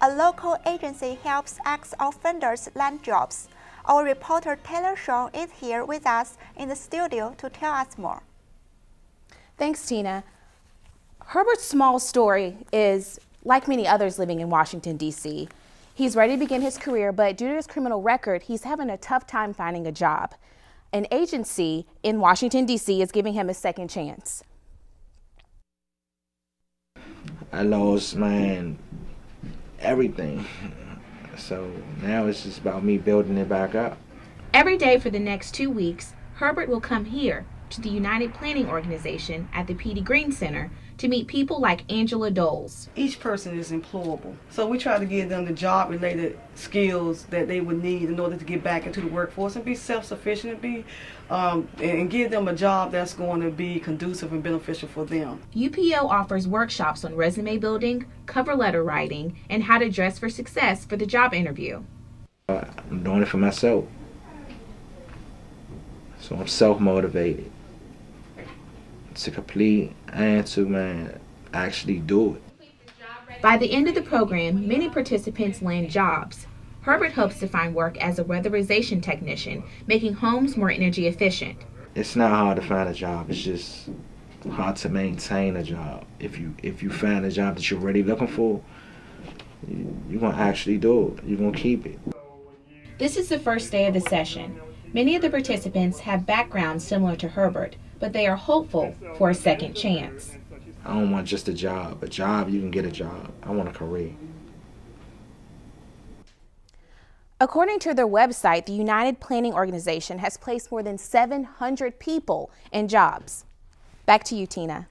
a local agency helps ex-offenders land jobs. Our reporter Taylor Shaw is here with us in the studio to tell us more. Thanks, Tina. Herbert Small's story is like many others living in Washington, D.C. He's ready to begin his career, but due to his criminal record, he's having a tough time finding a job. An agency in Washington, D.C. is giving him a second chance. I lost, everything. So now it's just about me building it back up. Every day for the next 2 weeks, Herbert will come here to the United Planning Organization at the Petey Green Center to meet people like Angela Doles. Each person is employable, so we try to give them the job-related skills that they would need in order to get back into the workforce and be self-sufficient and give them a job that's going to be conducive and beneficial for them. UPO offers workshops on resume building, cover letter writing, and how to dress for success for the job interview. I'm doing it for myself, so I'm self-motivated to complete and to actually do it. By the end of the program, many participants land jobs. Herbert hopes to find work as a weatherization technician, making homes more energy efficient. It's not hard to find a job, it's just hard to maintain a job. If you find a job that you're really looking for, you're going to actually do it. You're going to keep it. This is the first day of the session. Many of the participants have backgrounds similar to Herbert, but they are hopeful for a second chance. I don't want just a job. A job, you can get a job. I want a career. According to their website, the United Planning Organization has placed more than 700 people in jobs. Back to you, Tina.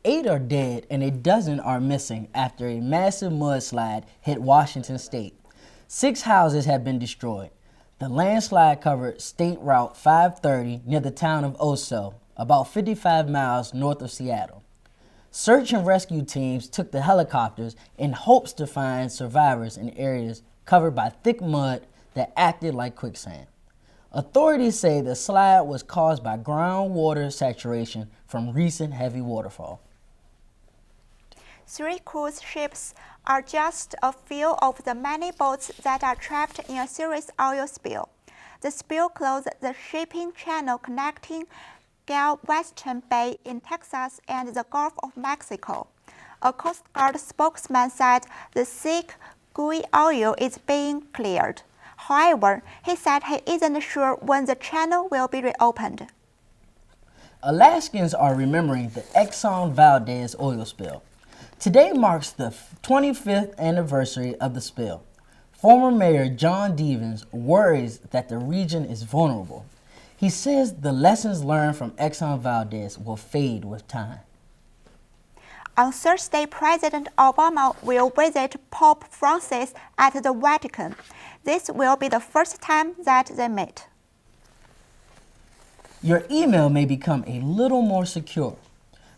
8 are dead and a dozen are missing after a massive mudslide hit Washington state. 6 houses have been destroyed. The landslide covered State Route 530 near the town of Oso, about 55 miles north of Seattle. Search and rescue teams took the helicopters in hopes to find survivors in areas covered by thick mud that acted like quicksand. Authorities say the slide was caused by groundwater saturation from recent heavy waterfall. 3 cruise ships are just a few of the many boats that are trapped in a serious oil spill. The spill closed the shipping channel connecting Galveston Bay in Texas and the Gulf of Mexico. A Coast Guard spokesman said the thick, gooey oil is being cleared. However, he said he isn't sure when the channel will be reopened. Alaskans are remembering the Exxon Valdez oil spill. Today marks the 25th anniversary of the spill. Former Mayor John Devens worries that the region is vulnerable. He says the lessons learned from Exxon Valdez will fade with time. On Thursday, President Obama will visit Pope Francis at the Vatican. This will be the first time that they meet. Your email may become a little more secure.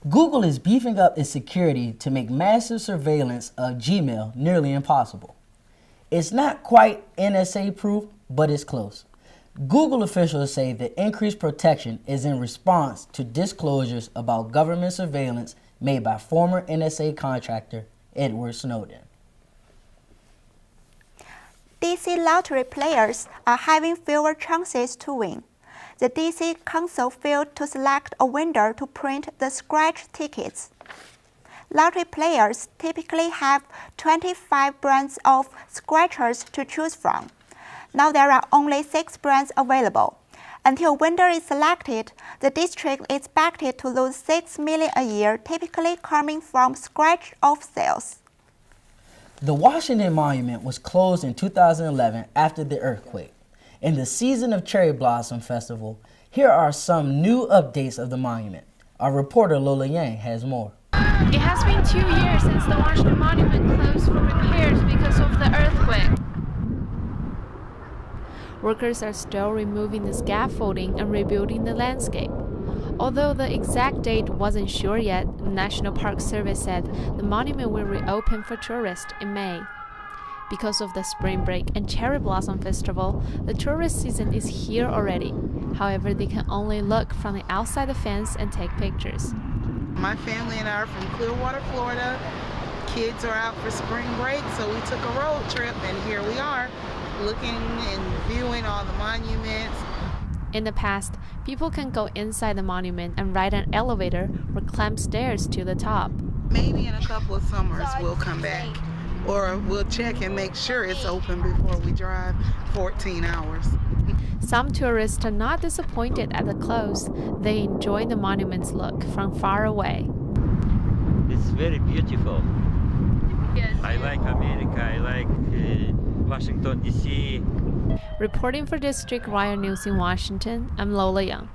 Google is beefing up its security to make massive surveillance of Gmail nearly impossible. It's not quite NSA proof, but it's close. Google officials say the increased protection is in response to disclosures about government surveillance made by former NSA contractor Edward Snowden. DC lottery players are having fewer chances to win. The DC Council failed to select a winner to print the scratch tickets. Lottery players typically have 25 brands of scratchers to choose from. Now there are only 6 brands available. Until a winner is selected, the district is expected to lose $6 million a year, typically coming from scratch-off sales. The Washington Monument was closed in 2011 after the earthquake. In the season of Cherry Blossom Festival, here are some new updates of the monument. Our reporter Lola Yang has more. It has been 2 years since the Washington Monument closed for repairs because of the earthquake. Workers are still removing the scaffolding and rebuilding the landscape. Although the exact date wasn't sure yet, the National Park Service said the monument will reopen for tourists in May. Because of the spring break and Cherry Blossom Festival, the tourist season is here already. However, they can only look from the outside the fence and take pictures. My family and I are from Clearwater, Florida, kids are out for spring break, so we took a road trip, and here we are, looking and viewing all the monuments. In the past, people can go inside the monument and ride an elevator or climb stairs to the top. Maybe in a couple of summers we'll come back, or we'll check and make sure it's open before we drive 14 hours. Some tourists are not disappointed at the close. They enjoy the monument's look from far away. It's very beautiful. I like America, I like Washington, D.C. Reporting for District Wire News in Washington, I'm Lola Young.